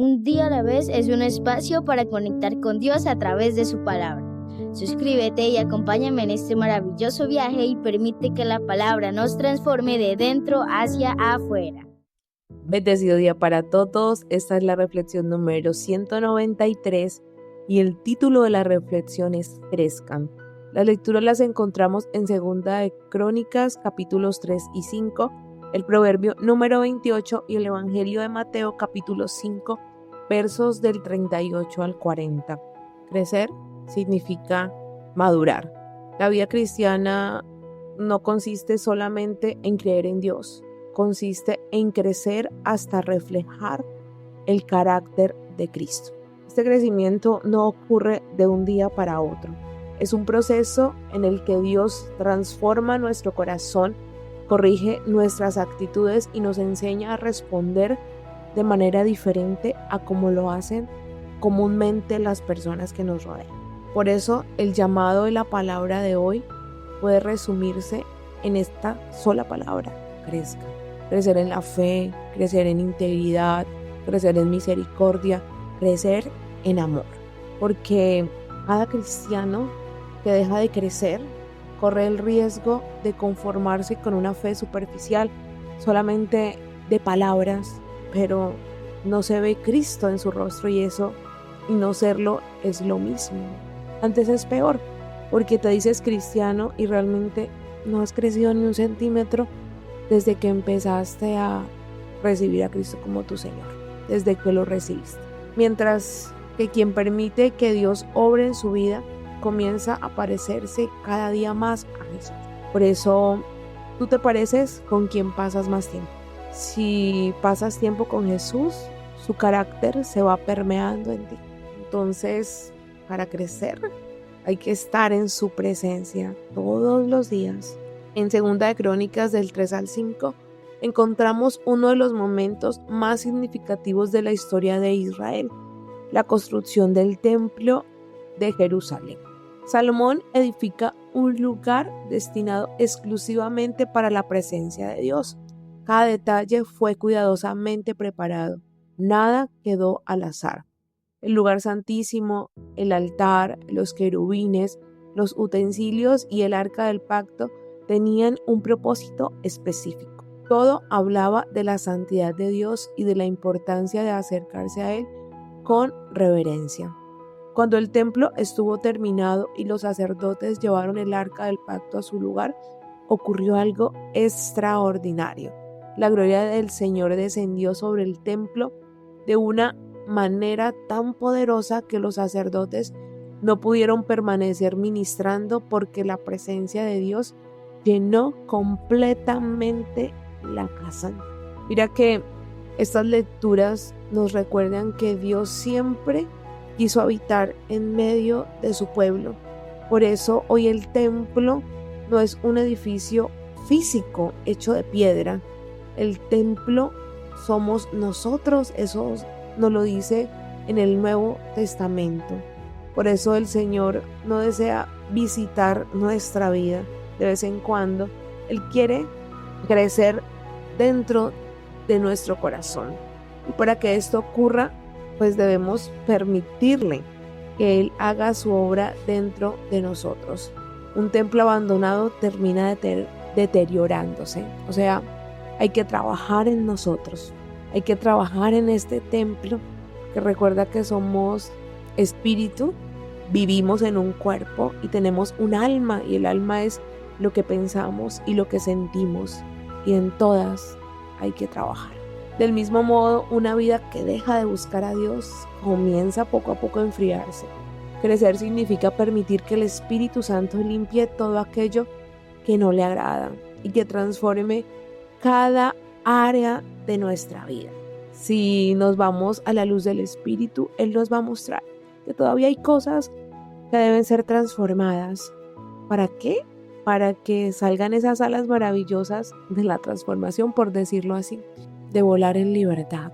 Un día a la vez es un espacio para conectar con Dios a través de su palabra. Suscríbete y acompáñame en este maravilloso viaje y permite que la palabra nos transforme de dentro hacia afuera. Bendecido día para todos. Esta es la reflexión número 193 y el título de la reflexión es Crezcan. Las lecturas las encontramos en Segunda de Crónicas, capítulos 3 y 5, el proverbio número 28 y el Evangelio de Mateo, capítulo 5, versos del 38 al 40. Crecer significa madurar. La vida cristiana no consiste solamente en creer en Dios, consiste en crecer hasta reflejar el carácter de Cristo. Este crecimiento no ocurre de un día para otro. Es un proceso en el que Dios transforma nuestro corazón, corrige nuestras actitudes y nos enseña a responder de manera diferente a como lo hacen comúnmente las personas que nos rodean. Por eso el llamado de la palabra de hoy puede resumirse en esta sola palabra: crezca. Crecer en la fe, crecer en integridad, crecer en misericordia, crecer en amor. Porque cada cristiano que deja de crecer corre el riesgo de conformarse con una fe superficial, solamente de palabras, pero no se ve Cristo en su rostro, y no serlo es lo mismo. Antes es peor, porque te dices cristiano y realmente no has crecido ni un centímetro desde que empezaste a recibir a Cristo como tu Señor, desde que lo recibiste. Mientras que quien permite que Dios obre en su vida comienza a parecerse cada día más a Jesús. Por eso tú te pareces con quien pasas más tiempo. Si pasas tiempo con Jesús, su carácter se va permeando en ti. Entonces, para crecer, hay que estar en su presencia todos los días. En Segunda de Crónicas del 3 al 5 encontramos uno de los momentos más significativos de la historia de Israel: la construcción del templo de Jerusalén. Salomón edifica un lugar destinado exclusivamente para la presencia de Dios. Cada detalle fue cuidadosamente preparado, nada quedó al azar. El lugar santísimo, el altar, los querubines, los utensilios y el arca del pacto tenían un propósito específico. Todo hablaba de la santidad de Dios y de la importancia de acercarse a Él con reverencia. Cuando el templo estuvo terminado y los sacerdotes llevaron el arca del pacto a su lugar, ocurrió algo extraordinario. La gloria del Señor descendió sobre el templo de una manera tan poderosa que los sacerdotes no pudieron permanecer ministrando, porque la presencia de Dios llenó completamente la casa. Mira que estas lecturas nos recuerdan que Dios siempre quiso habitar en medio de su pueblo. Por eso hoy el templo no es un edificio físico hecho de piedra. El templo somos nosotros, eso nos lo dice en el Nuevo Testamento. Por eso el Señor no desea visitar nuestra vida de vez en cuando. Él quiere crecer dentro de nuestro corazón. Y para que esto ocurra, pues debemos permitirle que Él haga su obra dentro de nosotros. Un templo abandonado termina deteriorándose. O sea, hay que trabajar en nosotros. Hay que trabajar en este templo, que recuerda que somos espíritu, vivimos en un cuerpo y tenemos un alma, y el alma es lo que pensamos y lo que sentimos, y en todas hay que trabajar. Del mismo modo, una vida que deja de buscar a Dios comienza poco a poco a enfriarse. Crecer significa permitir que el Espíritu Santo limpie todo aquello que no le agrada y que transforme cada área de nuestra vida. Si nos vamos a la luz del Espíritu, Él nos va a mostrar que todavía hay cosas que deben ser transformadas. ¿Para qué? Para que salgan esas alas maravillosas de la transformación, por decirlo así, de volar en libertad,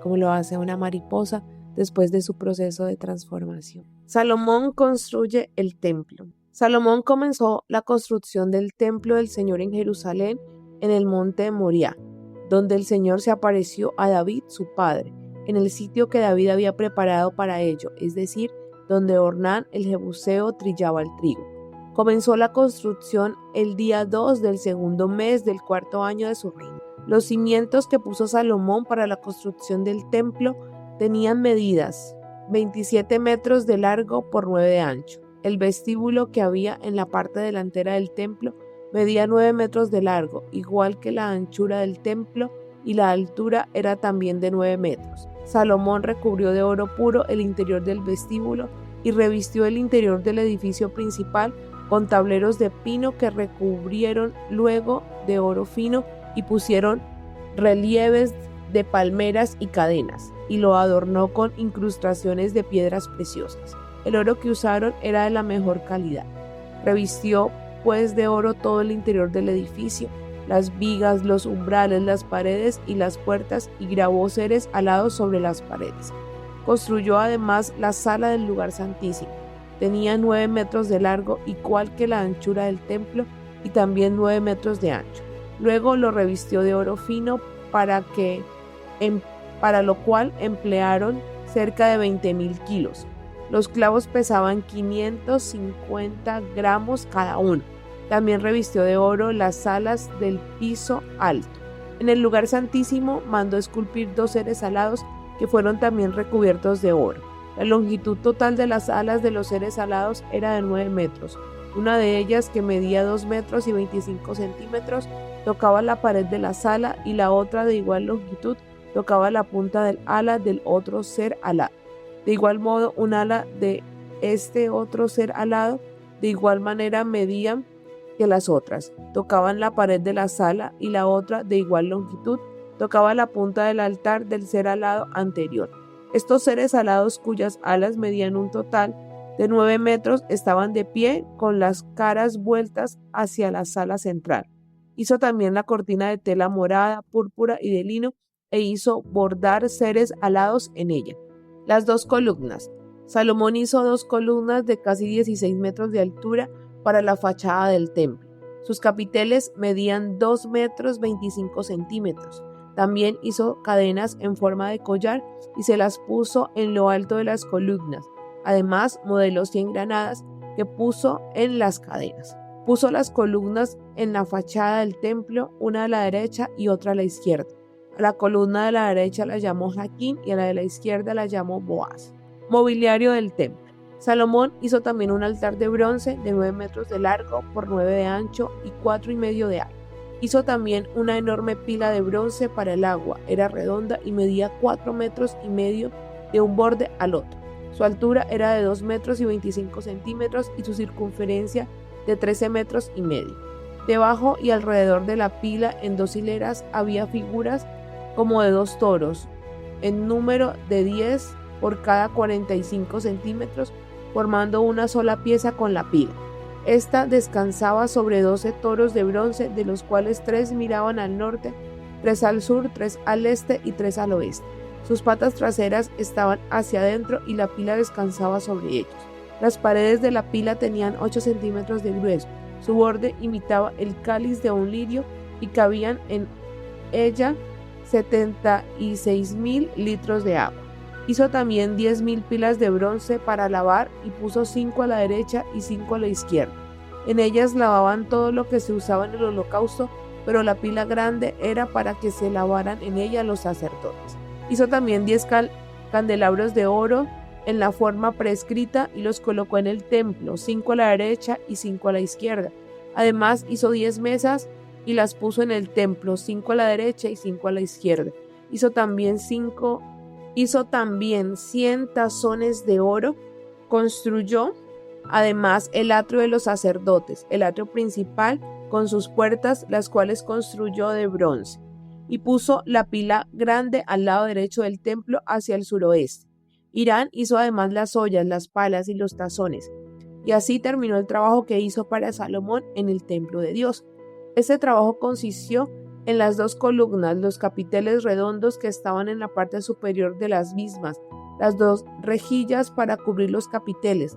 como lo hace una mariposa después de su proceso de transformación. Salomón construye el templo. Salomón comenzó la construcción del templo del Señor en Jerusalén, en el monte de Moriah, donde el Señor se apareció a David, su padre, en el sitio que David había preparado para ello, es decir, donde Ornán el Jebuseo trillaba el trigo. Comenzó la construcción el día 2 del segundo mes del cuarto año de su reino. Los cimientos que puso Salomón para la construcción del templo tenían medidas 27 metros de largo por 9 de ancho. El vestíbulo que había en la parte delantera del templo medía 9 metros de largo, igual que la anchura del templo, y la altura era también de 9 metros. Salomón recubrió de oro puro el interior del vestíbulo y revistió el interior del edificio principal con tableros de pino que recubrieron luego de oro fino y pusieron relieves de palmeras y cadenas, y lo adornó con incrustaciones de piedras preciosas. El oro que usaron era de la mejor calidad. Revistió pues de oro todo el interior del edificio, las vigas, los umbrales, las paredes y las puertas, y grabó seres alados sobre las paredes. Construyó además la sala del lugar santísimo. Tenía 9 metros de largo, igual que la anchura del templo, y también 9 metros de ancho. Luego lo revistió de oro fino para lo cual emplearon cerca de 20,000 kilos. Los clavos pesaban 550 gramos cada uno. También revistió de oro las alas del piso alto. En el lugar santísimo mandó esculpir 2 seres alados que fueron también recubiertos de oro. La longitud total de las alas de los seres alados era de 9 metros. Una de ellas, que medía 2 metros y 25 centímetros, tocaba la pared de la sala, y la otra, de igual longitud, tocaba la punta del ala del otro ser alado. De igual modo, un ala de este otro ser alado, de igual manera medían que las otras, tocaban la pared de la sala, y la otra, de igual longitud, tocaba la punta del altar del ser alado anterior. Estos seres alados, cuyas alas medían un total de 9 metros, estaban de pie con las caras vueltas hacia la sala central. Hizo también la cortina de tela morada, púrpura y de lino, e hizo bordar seres alados en ella. Las 2 columnas. Salomón hizo 2 columnas de casi 16 metros de altura para la fachada del templo. Sus capiteles medían 2 metros 25 centímetros. También hizo cadenas en forma de collar y se las puso en lo alto de las columnas. Además, modeló 100 granadas que puso en las cadenas. Puso las columnas en la fachada del templo, una a la derecha y otra a la izquierda. A la columna de la derecha la llamó Jaquín y a la de la izquierda la llamó Boaz. Mobiliario del templo. Salomón hizo también un altar de bronce de 9 metros de largo por 9 de ancho y 4,5 de alto. Hizo también una enorme pila de bronce para el agua. Era redonda y medía 4 metros y medio de un borde al otro. Su altura era de 2 metros y 25 centímetros y su circunferencia de 13 metros y medio. Debajo y alrededor de la pila, en 2 hileras, había figuras como de 2 toros, en número de 10 por cada 45 centímetros, formando una sola pieza con la pila. Esta descansaba sobre 12 toros de bronce, de los cuales 3 miraban al norte, 3 al sur, 3 al este y 3 al oeste. Sus patas traseras estaban hacia adentro y la pila descansaba sobre ellos. Las paredes de la pila tenían 8 centímetros de grueso. Su borde imitaba el cáliz de un lirio y cabían en ella 76,000 litros de agua. Hizo también 10,000 pilas de bronce para lavar y puso 5 a la derecha y 5 a la izquierda. En ellas lavaban todo lo que se usaba en el holocausto, pero la pila grande era para que se lavaran en ella los sacerdotes. Hizo también 10 candelabros de oro en la forma prescrita y los colocó en el templo, 5 a la derecha y 5 a la izquierda. Además hizo 10 mesas y las puso en el templo, 5 a la derecha y 5 a la izquierda. Hizo también 100 tazones de oro. Construyó además el atrio de los sacerdotes, el atrio principal con sus puertas, las cuales construyó de bronce, y puso la pila grande al lado derecho del templo hacia el suroeste. Hirán hizo además las ollas, las palas y los tazones. Y así terminó el trabajo que hizo para Salomón en el templo de Dios. Este trabajo consistió en las 2 columnas, los capiteles redondos que estaban en la parte superior de las mismas, las 2 rejillas para cubrir los capiteles,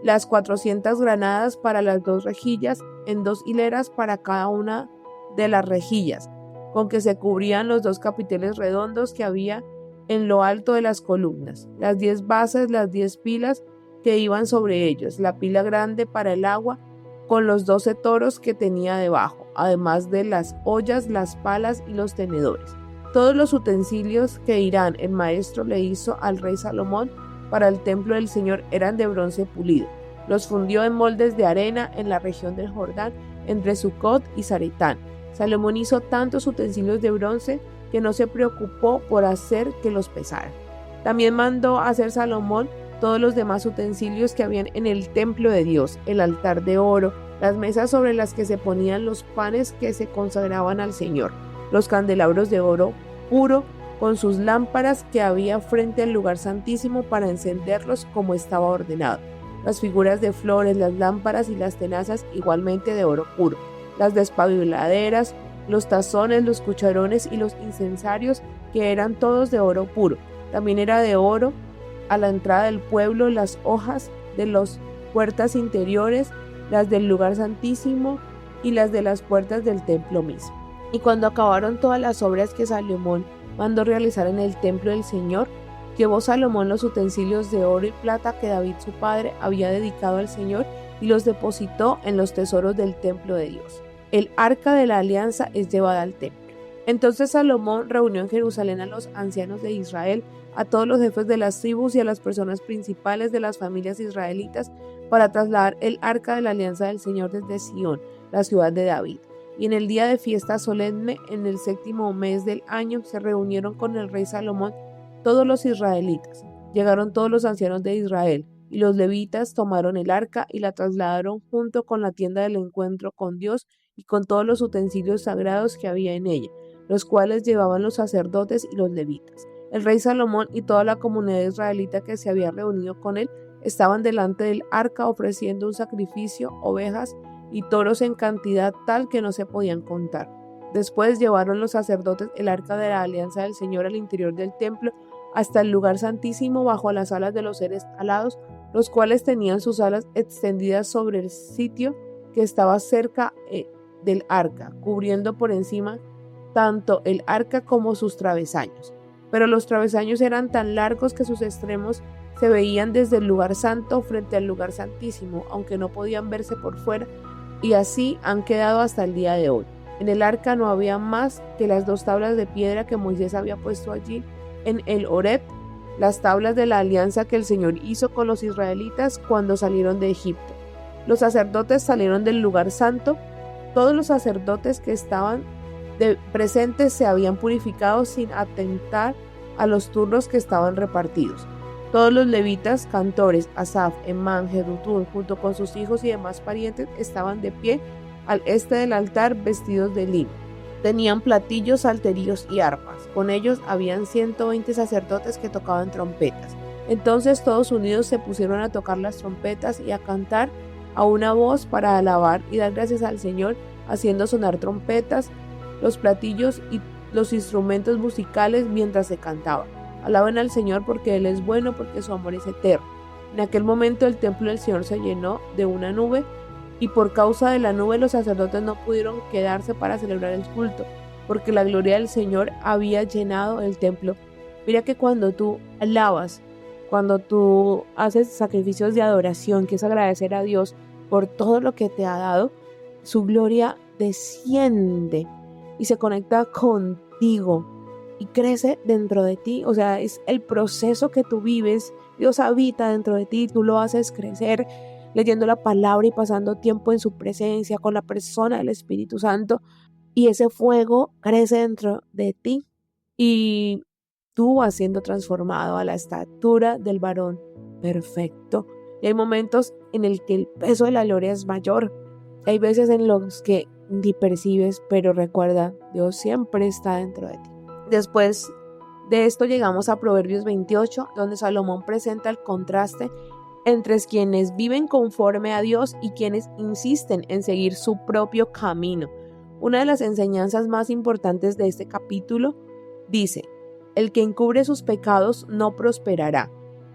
las 400 granadas para las 2 rejillas, en 2 hileras para cada una de las rejillas, con que se cubrían los 2 capiteles redondos que había en lo alto de las columnas, las 10 bases, las 10 pilas que iban sobre ellos, la pila grande para el agua, con los 12 toros que tenía debajo, además de las ollas, las palas y los tenedores. Todos los utensilios que Hirán, el maestro, le hizo al rey Salomón para el templo del Señor eran de bronce pulido. Los fundió en moldes de arena en la región del Jordán, entre Sucot y Zaretán. Salomón hizo tantos utensilios de bronce que no se preocupó por hacer que los pesaran. También mandó hacer Salomón todos los demás utensilios que habían en el templo de Dios, el altar de oro, las mesas sobre las que se ponían los panes que se consagraban al Señor, los candelabros de oro puro con sus lámparas que había frente al lugar santísimo para encenderlos como estaba ordenado, las figuras de flores, las lámparas y las tenazas igualmente de oro puro, las despabiladeras, los tazones, los cucharones y los incensarios que eran todos de oro puro. También era de oro a la entrada del pueblo las hojas de las puertas interiores, las del lugar santísimo y las de las puertas del templo mismo. Y cuando acabaron todas las obras que Salomón mandó realizar en el templo del Señor, llevó Salomón los utensilios de oro y plata que David su padre había dedicado al Señor y los depositó en los tesoros del templo de Dios. El arca de la alianza es llevada al templo. Entonces Salomón reunió en Jerusalén a los ancianos de Israel, a todos los jefes de las tribus y a las personas principales de las familias israelitas para trasladar el arca de la alianza del Señor desde Sión, la ciudad de David. Y en el día de fiesta solemne, en el 7º mes del año, se reunieron con el rey Salomón todos los israelitas. Llegaron todos los ancianos de Israel, y los levitas tomaron el arca y la trasladaron junto con la tienda del encuentro con Dios y con todos los utensilios sagrados que había en ella, los cuales llevaban los sacerdotes y los levitas. El rey Salomón y toda la comunidad israelita que se había reunido con él estaban delante del arca ofreciendo un sacrificio, ovejas y toros en cantidad tal que no se podían contar. Después llevaron los sacerdotes el arca de la alianza del Señor al interior del templo hasta el lugar santísimo bajo las alas de los seres alados, los cuales tenían sus alas extendidas sobre el sitio que estaba cerca del arca, cubriendo por encima tanto el arca como sus travesaños. Pero los travesaños eran tan largos que sus extremos se veían desde el lugar santo frente al lugar santísimo, aunque no podían verse por fuera, y así han quedado hasta el día de hoy. En el arca no había más que las 2 tablas de piedra que Moisés había puesto allí en el Horeb, las tablas de la alianza que el Señor hizo con los israelitas cuando salieron de Egipto. Los sacerdotes salieron del lugar santo. Todos los sacerdotes que estaban presentes se habían purificado sin atentar a los turnos que estaban repartidos. Todos los levitas, cantores, Asaf, Emán, Jedutún, junto con sus hijos y demás parientes, estaban de pie al este del altar vestidos de lino. Tenían platillos, salterios y arpas. Con ellos habían 120 sacerdotes que tocaban trompetas. Entonces todos unidos se pusieron a tocar las trompetas y a cantar a una voz para alabar y dar gracias al Señor, haciendo sonar trompetas, los platillos y los instrumentos musicales mientras se cantaba. Alaben al Señor porque Él es bueno, porque su amor es eterno. En aquel momento el templo del Señor se llenó de una nube, y por causa de la nube los sacerdotes no pudieron quedarse para celebrar el culto, porque la gloria del Señor había llenado el templo. Mira que cuando tú alabas, cuando tú haces sacrificios de adoración, que es agradecer a Dios por todo lo que te ha dado, su gloria desciende y se conecta contigo y crece dentro de ti. O sea, es el proceso que tú vives. Dios habita dentro de ti, tú lo haces crecer leyendo la palabra y pasando tiempo en su presencia con la persona del Espíritu Santo, y ese fuego crece dentro de ti y tú vas siendo transformado a la estatura del varón perfecto. Y hay momentos en el que el peso de la gloria es mayor, hay veces en los que ni percibes, pero recuerda, Dios siempre está dentro de ti. Después de esto llegamos a Proverbios 28, donde Salomón presenta el contraste entre quienes viven conforme a Dios y quienes insisten en seguir su propio camino. Una de las enseñanzas más importantes de este capítulo dice: el que encubre sus pecados no prosperará,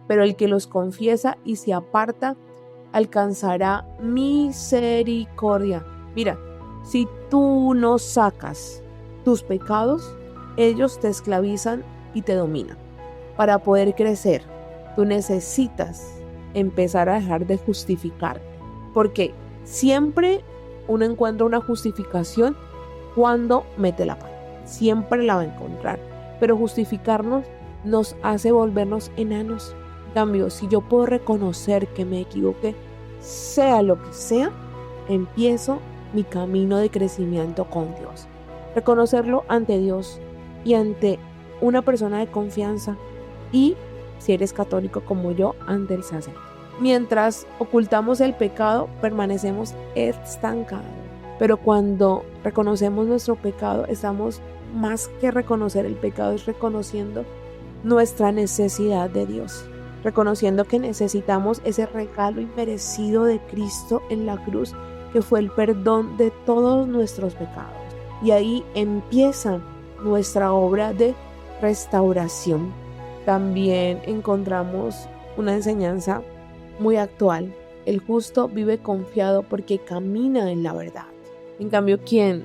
pero el que los confiesa y se aparta alcanzará misericordia. Mira, si tú no sacas tus pecados, ellos te esclavizan y te dominan. Para poder crecer, tú necesitas empezar a dejar de justificarte, porque siempre uno encuentra una justificación cuando mete la pata, siempre la va a encontrar, pero justificarnos nos hace volvernos enanos. En cambio, si yo puedo reconocer que me equivoqué, sea lo que sea, empiezo mi camino de crecimiento con Dios. Reconocerlo ante Dios y ante una persona de confianza, y si eres católico como yo, ante el sacerdote. Mientras ocultamos el pecado, permanecemos estancados. Pero cuando reconocemos nuestro pecado, estamos más que reconocer el pecado, es reconociendo nuestra necesidad de Dios. Reconociendo que necesitamos ese regalo inmerecido de Cristo en la cruz, que fue el perdón de todos nuestros pecados. Y ahí empieza nuestra obra de restauración. También encontramos una enseñanza muy actual. El justo vive confiado porque camina en la verdad. En cambio, quien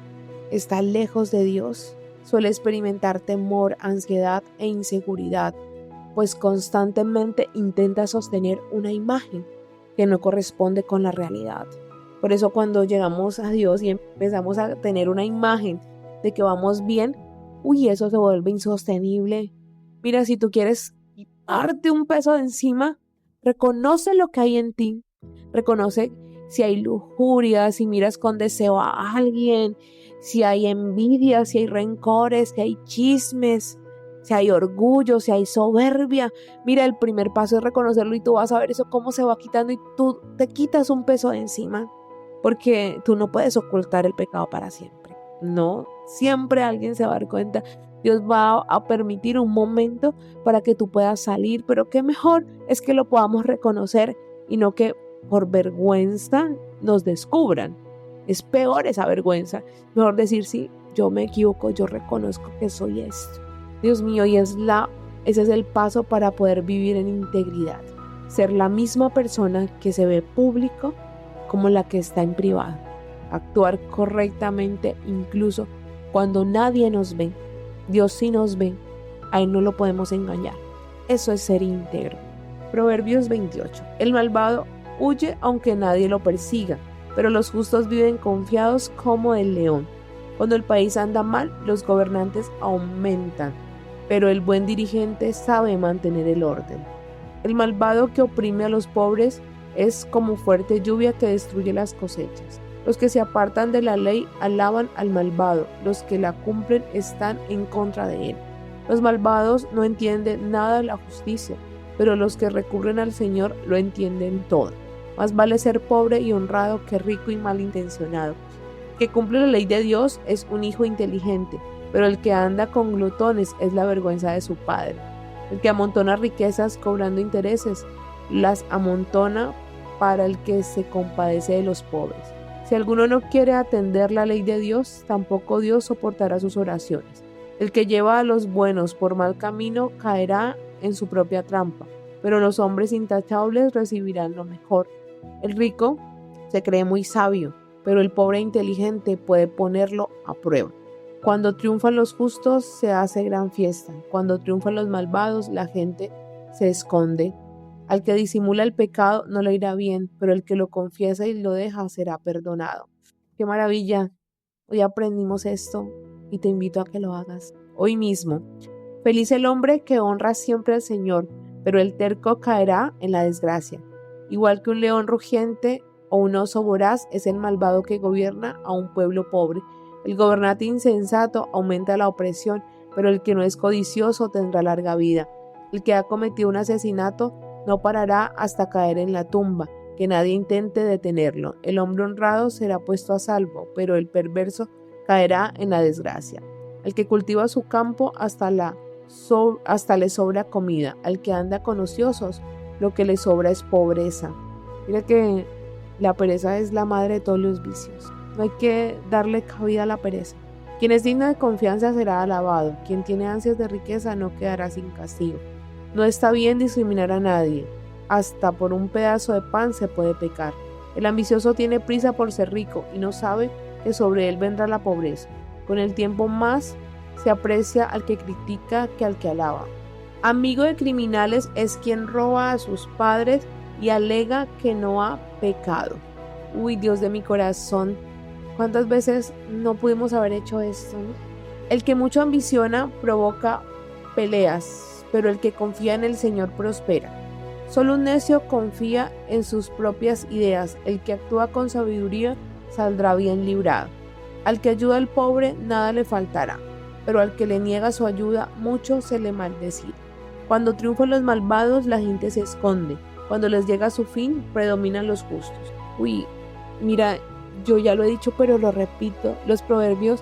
está lejos de Dios suele experimentar temor, ansiedad e inseguridad, pues constantemente intenta sostener una imagen que no corresponde con la realidad. Por eso cuando llegamos a Dios y empezamos a tener una imagen de que vamos bien, eso se vuelve insostenible. Mira, si tú quieres quitarte un peso de encima, reconoce lo que hay en ti. Reconoce si hay lujuria, si miras con deseo a alguien, si hay envidia, si hay rencores, si hay chismes, si hay orgullo, si hay soberbia. Mira, el primer paso es reconocerlo y tú vas a ver eso cómo se va quitando y tú te quitas un peso de encima, porque tú no puedes ocultar el pecado para siempre. No, siempre alguien se va a dar cuenta. Dios va a permitir un momento para que tú puedas salir, pero qué mejor es que lo podamos reconocer y no que por vergüenza nos descubran. Es peor esa vergüenza. Mejor decir, sí, yo me equivoco, yo reconozco que soy esto. Dios mío, y ese es el paso para poder vivir en integridad. Ser la misma persona que se ve público como la que está en privado. Actuar correctamente incluso cuando nadie nos ve. Dios sí nos ve, a Él no lo podemos engañar. Eso es ser íntegro. Proverbios 28. El malvado huye aunque nadie lo persiga, pero los justos viven confiados como el león. Cuando el país anda mal, los gobernantes aumentan, pero el buen dirigente sabe mantener el orden. El malvado que oprime a los pobres es como fuerte lluvia que destruye las cosechas. Los que se apartan de la ley alaban al malvado, los que la cumplen están en contra de él. Los malvados no entienden nada de la justicia, pero los que recurren al Señor lo entienden todo. Más vale ser pobre y honrado que rico y malintencionado. El que cumple la ley de Dios es un hijo inteligente, pero el que anda con glotones es la vergüenza de su padre. El que amontona riquezas cobrando intereses, las amontona para el que se compadece de los pobres. Si alguno no quiere atender la ley de Dios, tampoco Dios soportará sus oraciones. El que lleva a los buenos por mal camino caerá en su propia trampa, pero los hombres intachables recibirán lo mejor. El rico se cree muy sabio, pero el pobre inteligente puede ponerlo a prueba. Cuando triunfan los justos se hace gran fiesta, cuando triunfan los malvados la gente se esconde. Al que disimula el pecado no le irá bien, pero el que lo confiesa y lo deja será perdonado. ¡Qué maravilla! Hoy aprendimos esto y te invito a que lo hagas hoy mismo. Feliz el hombre que honra siempre al Señor, pero el terco caerá en la desgracia. Igual que un león rugiente o un oso voraz es el malvado que gobierna a un pueblo pobre. El gobernante insensato aumenta la opresión, pero el que no es codicioso tendrá larga vida. El que ha cometido un asesinato no parará hasta caer en la tumba, que nadie intente detenerlo. El hombre honrado será puesto a salvo, pero el perverso caerá en la desgracia. El que cultiva su campo hasta le sobra comida. Al que anda con ociosos, lo que le sobra es pobreza. Mira que la pereza es la madre de todos los vicios. No hay que darle cabida a la pereza. Quien es digno de confianza será alabado. Quien tiene ansias de riqueza no quedará sin castigo. No está bien discriminar a nadie. Hasta por un pedazo de pan se puede pecar. El ambicioso tiene prisa por ser rico y no sabe que sobre él vendrá la pobreza. Con el tiempo más se aprecia al que critica que al que alaba. Amigo de criminales es quien roba a sus padres y alega que no ha pecado. Uy, Dios de mi corazón, ¿cuántas veces no pudimos haber hecho esto, no? El que mucho ambiciona provoca peleas, pero el que confía en el Señor prospera. Solo un necio confía en sus propias ideas. El que actúa con sabiduría saldrá bien librado. Al que ayuda al pobre nada le faltará, pero al que le niega su ayuda mucho se le maldecirá. Cuando triunfan los malvados, la gente se esconde. Cuando les llega su fin, predominan los justos. Uy, mira, yo ya lo he dicho, pero lo repito, los proverbios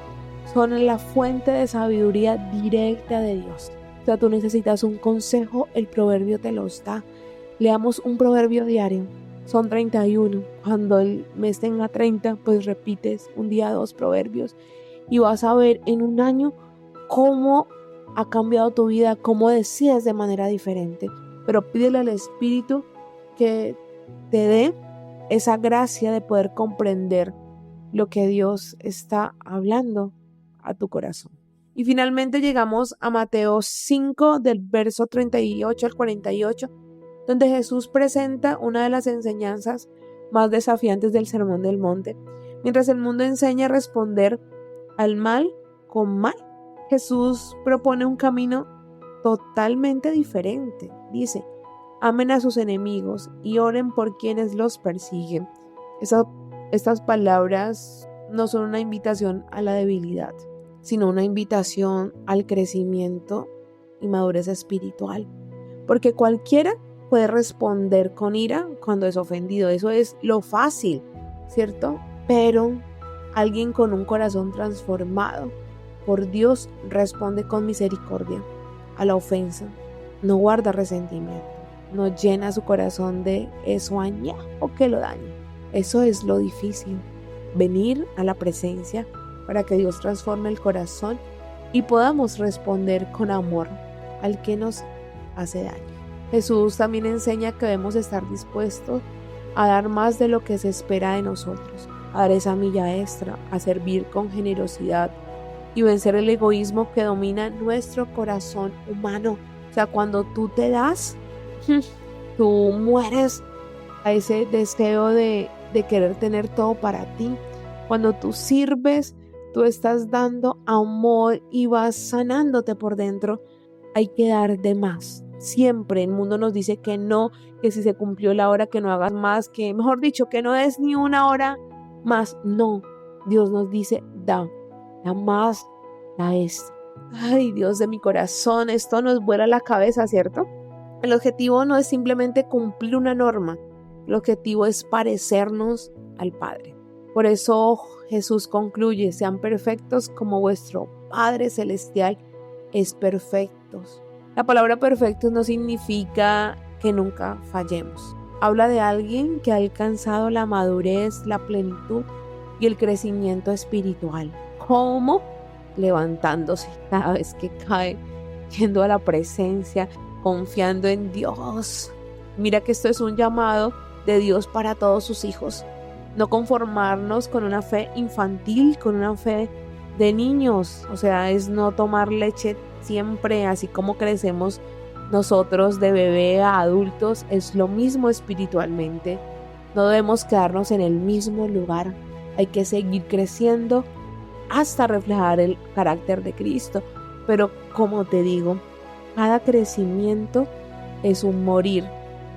son la fuente de sabiduría directa de Dios. O sea, tú necesitas un consejo, el proverbio te los da. Leamos un proverbio diario, son 31. Cuando el mes tenga 30, pues repites un día 2 proverbios y vas a ver en un año cómo ha cambiado tu vida, cómo decides de manera diferente. Pero pídele al Espíritu que te dé esa gracia de poder comprender lo que Dios está hablando a tu corazón. Y finalmente llegamos a Mateo 5 del verso 38 al 48, donde Jesús presenta una de las enseñanzas más desafiantes del Sermón del Monte. Mientras el mundo enseña a responder al mal con mal, Jesús propone un camino totalmente diferente. Dice: amen a sus enemigos y oren por quienes los persiguen. Estas palabras no son una invitación a la debilidad, sino una invitación al crecimiento y madurez espiritual. Porque cualquiera puede responder con ira cuando es ofendido. Eso es lo fácil, ¿cierto? Pero alguien con un corazón transformado por Dios responde con misericordia a la ofensa. No guarda resentimiento. No llena su corazón de eso añejo que lo daña. Eso es lo difícil. Venir a la presencia para que Dios transforme el corazón y podamos responder con amor al que nos hace daño. Jesús también enseña que debemos estar dispuestos a dar más de lo que se espera de nosotros, a dar esa milla extra, a servir con generosidad y vencer el egoísmo que domina nuestro corazón humano. O sea, cuando tú te das, tú mueres a ese deseo de querer tener todo para ti. Cuando tú sirves, tú estás dando amor y vas sanándote por dentro. Hay que dar de más. Siempre el mundo nos dice que no, que si se cumplió la hora que no hagas más, que mejor dicho, que no des ni una hora más. No, Dios nos dice, da más, da esto. Ay, Dios de mi corazón, esto nos vuela la cabeza, ¿cierto? El objetivo no es simplemente cumplir una norma, el objetivo es parecernos al Padre. Por eso Jesús concluye: sean perfectos como vuestro Padre Celestial es perfecto. La palabra perfectos no significa que nunca fallemos. Habla de alguien que ha alcanzado la madurez, la plenitud y el crecimiento espiritual. ¿Cómo? Levantándose cada vez que cae, yendo a la presencia, confiando en Dios. Mira que esto es un llamado de Dios para todos sus hijos. No conformarnos con una fe infantil, con una fe de niños. O sea, es no tomar leche siempre, así como crecemos nosotros de bebé a adultos. Es lo mismo espiritualmente. No debemos quedarnos en el mismo lugar. Hay que seguir creciendo hasta reflejar el carácter de Cristo. Pero como te digo, cada crecimiento es un morir,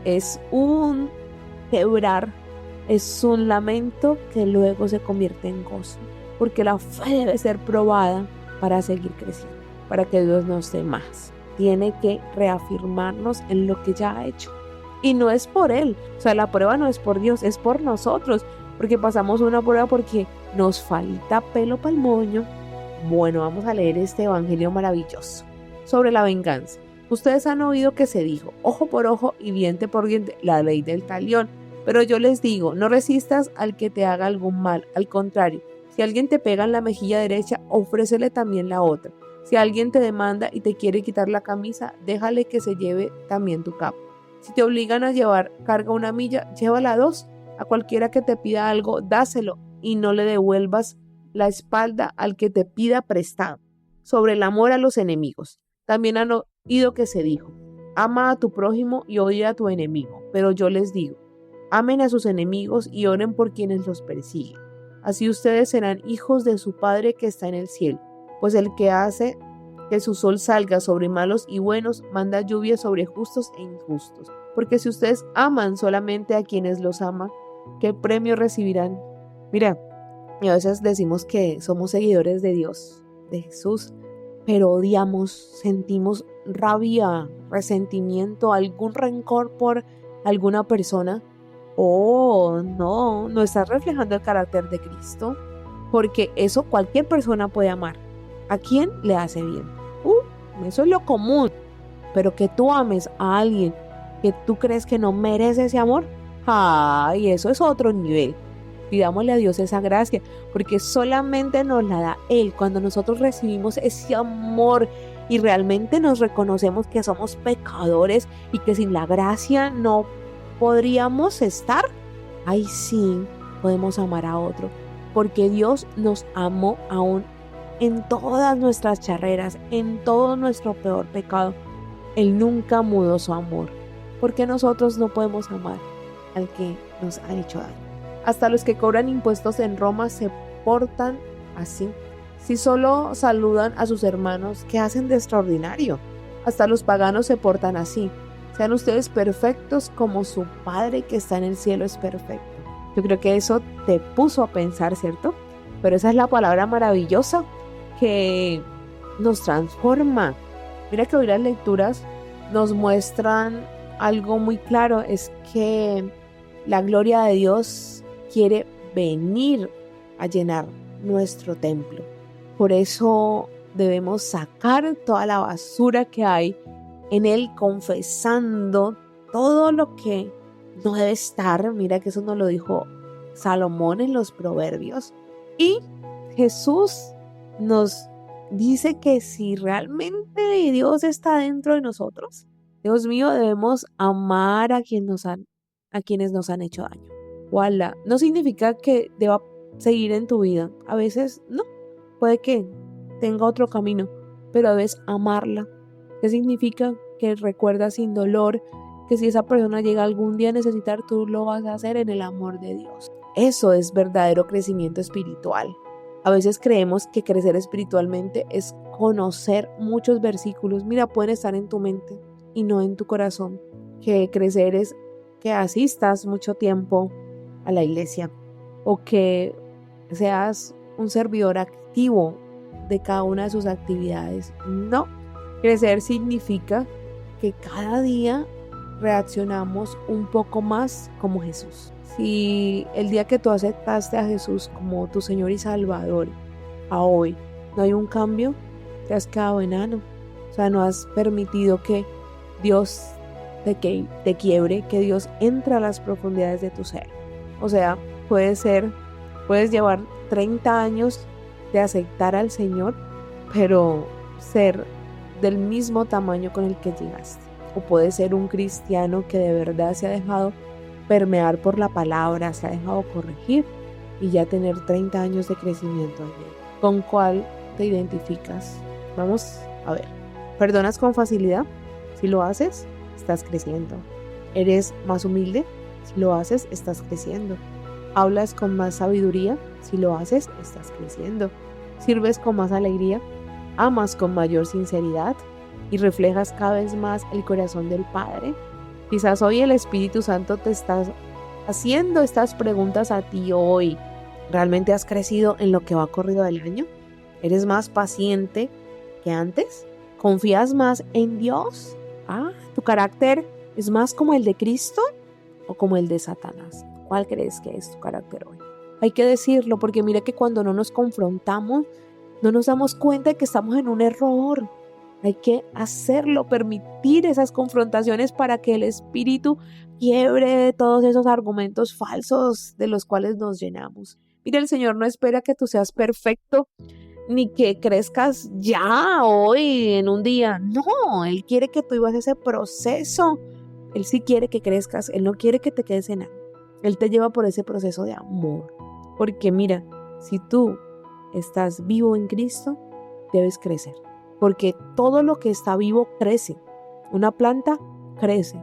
es un quebrar, es un lamento que luego se convierte en gozo, porque la fe debe ser probada para seguir creciendo, para que Dios nos dé más. Tiene que reafirmarnos en lo que ya ha hecho. Y no es por Él, o sea, la prueba no es por Dios, es por nosotros, porque pasamos una prueba porque nos falta pelo para el moño. Bueno, vamos a leer este evangelio maravilloso sobre la venganza. Ustedes han oído que se dijo: ojo por ojo y diente por diente, la ley del talión. Pero yo les digo, no resistas al que te haga algún mal. Al contrario, si alguien te pega en la mejilla derecha, ofrécele también la otra. Si alguien te demanda y te quiere quitar la camisa, déjale que se lleve también tu capa. Si te obligan a llevar carga 1 milla, llévala 2. A cualquiera que te pida algo, dáselo y no le devuelvas la espalda al que te pida prestado. Sobre el amor a los enemigos. También oído que se dijo, ama a tu prójimo y odia a tu enemigo. Pero yo les digo, amen a sus enemigos y oren por quienes los persiguen. Así ustedes serán hijos de su Padre que está en el cielo, pues el que hace que su sol salga sobre malos y buenos, manda lluvia sobre justos e injustos. Porque si ustedes aman solamente a quienes los aman, ¿qué premio recibirán? Mira, y a veces decimos que somos seguidores de Dios, de Jesús, pero odiamos, sentimos rabia, resentimiento, algún rencor por alguna persona. Oh, no estás reflejando el carácter de Cristo, porque eso cualquier persona puede amar. ¿A quién le hace bien? Eso es lo común, pero que tú ames a alguien que tú crees que no merece ese amor, ay, eso es otro nivel. Pidámosle a Dios esa gracia, porque solamente nos la da Él. Cuando nosotros recibimos ese amor y realmente nos reconocemos que somos pecadores y que sin la gracia no podríamos estar, ahí sí podemos amar a otro, porque Dios nos amó aún en todas nuestras charreras, en todo nuestro peor pecado. Él nunca mudó su amor, porque nosotros no podemos amar al que nos ha hecho daño. Hasta los que cobran impuestos en Roma se portan así. Si solo saludan a sus hermanos, ¿qué hacen de extraordinario? Hasta los paganos se portan así. Sean ustedes perfectos como su Padre que está en el cielo es perfecto. Yo creo que eso te puso a pensar, ¿cierto? Pero esa es la palabra maravillosa que nos transforma. Mira que hoy las lecturas nos muestran algo muy claro, es que la gloria de Dios quiere venir a llenar nuestro templo. Por eso debemos sacar toda la basura que hay en él, confesando todo lo que no debe estar. Mira que eso nos lo dijo Salomón en los Proverbios. Y Jesús nos dice que si realmente Dios está dentro de nosotros, Dios mío, debemos amar a quienes nos han hecho daño. Wala, no significa que deba seguir en tu vida. A veces no, puede que tenga otro camino, pero debes amarla. ¿Qué significa? Que recuerdas sin dolor que si esa persona llega algún día a necesitar, tú lo vas a hacer en el amor de Dios. Eso es verdadero crecimiento espiritual. A veces creemos que crecer espiritualmente es conocer muchos versículos. Mira, pueden estar en tu mente y no en tu corazón. Que crecer es que asistas mucho tiempo a la iglesia o que seas un servidor activo de cada una de sus actividades. No, crecer significa que cada día reaccionamos un poco más como Jesús. Si el día que tú aceptaste a Jesús como tu Señor y Salvador, a hoy no hay un cambio, te has quedado enano. O sea, no has permitido que Dios te quiebre, que Dios entre a las profundidades de tu ser. O sea, puedes llevar 30 años de aceptar al Señor, pero ser del mismo tamaño con el que llegaste. O puedes ser un cristiano que de verdad se ha dejado permear por la palabra, se ha dejado corregir y ya tener 30 años de crecimiento en él. ¿Con cuál te identificas? Vamos a ver. ¿Perdonas con facilidad? Si lo haces, estás creciendo. ¿Eres más humilde? Si lo haces, estás creciendo. ¿Hablas con más sabiduría? Si lo haces, estás creciendo. ¿Sirves con más alegría? ¿Amas con mayor sinceridad? ¿Y reflejas cada vez más el corazón del Padre? Quizás hoy el Espíritu Santo te está haciendo estas preguntas a ti hoy. ¿Realmente has crecido en lo que va corrido del año? ¿Eres más paciente que antes? ¿Confías más en Dios? ¿Tu carácter es más como el de Cristo o como el de Satanás? ¿Cuál crees que es tu carácter hoy? Hay que decirlo, porque mira que cuando no nos confrontamos, no nos damos cuenta de que estamos en un error. Hay que hacerlo, permitir esas confrontaciones para que el Espíritu quiebre todos esos argumentos falsos de los cuales nos llenamos. Mira, el Señor no espera que tú seas perfecto, ni que crezcas ya hoy en un día. No, Él quiere que tú vivas ese proceso. Él sí quiere que crezcas, Él no quiere que te quedes en nada. Él te lleva por ese proceso de amor. Porque mira, si tú estás vivo en Cristo, debes crecer. porque todo lo que está vivo crece. Una planta crece.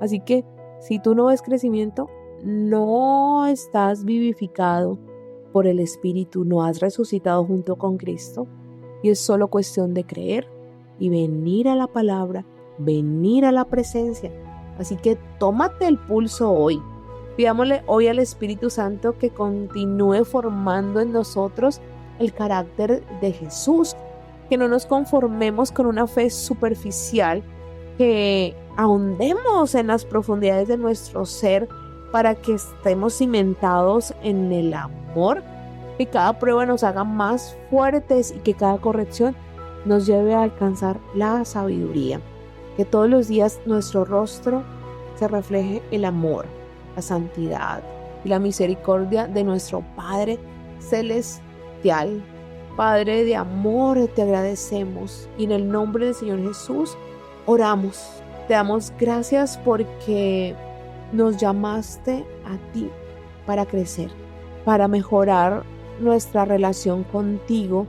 Así que si tú no ves crecimiento, no estás vivificado por el Espíritu, no has resucitado junto con Cristo, y es solo cuestión de creer y venir a la palabra, venir a la presencia. Así que tómate el pulso hoy. Pidámosle hoy al Espíritu Santo que continúe formando en nosotros el carácter de Jesús, que no nos conformemos con una fe superficial, que ahondemos en las profundidades de nuestro ser para que estemos cimentados en el amor, que cada prueba nos haga más fuertes y que cada corrección nos lleve a alcanzar la sabiduría, que todos los días nuestro rostro se refleje el amor, la santidad y la misericordia de nuestro Padre Celestial. Padre de amor, te agradecemos y en el nombre del Señor Jesús oramos. Te damos gracias porque nos llamaste a ti para crecer, para mejorar nuestra relación contigo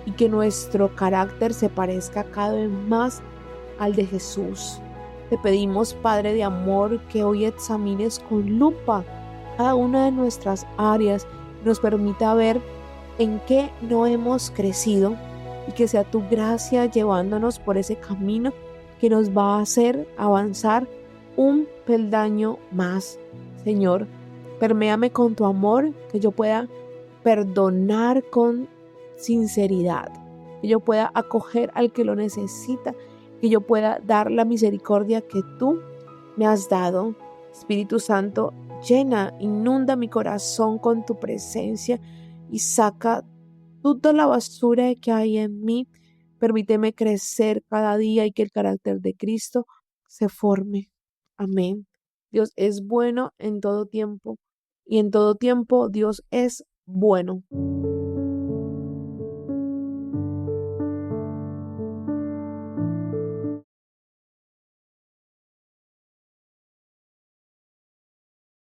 y que nuestro carácter se parezca cada vez más al de Jesús. Te pedimos, Padre de amor, que hoy examines con lupa cada una de nuestras áreas y nos permita ver en qué no hemos crecido y que sea tu gracia llevándonos por ese camino que nos va a hacer avanzar un peldaño más. Señor, perméame con tu amor, que yo pueda perdonar con sinceridad, que yo pueda acoger al que lo necesita, que yo pueda dar la misericordia que tú me has dado. Espíritu Santo, llena, inunda mi corazón con tu presencia y saca toda la basura que hay en mí. Permíteme crecer cada día y que el carácter de Cristo se forme. Amén. Dios es bueno en todo tiempo y en todo tiempo Dios es bueno.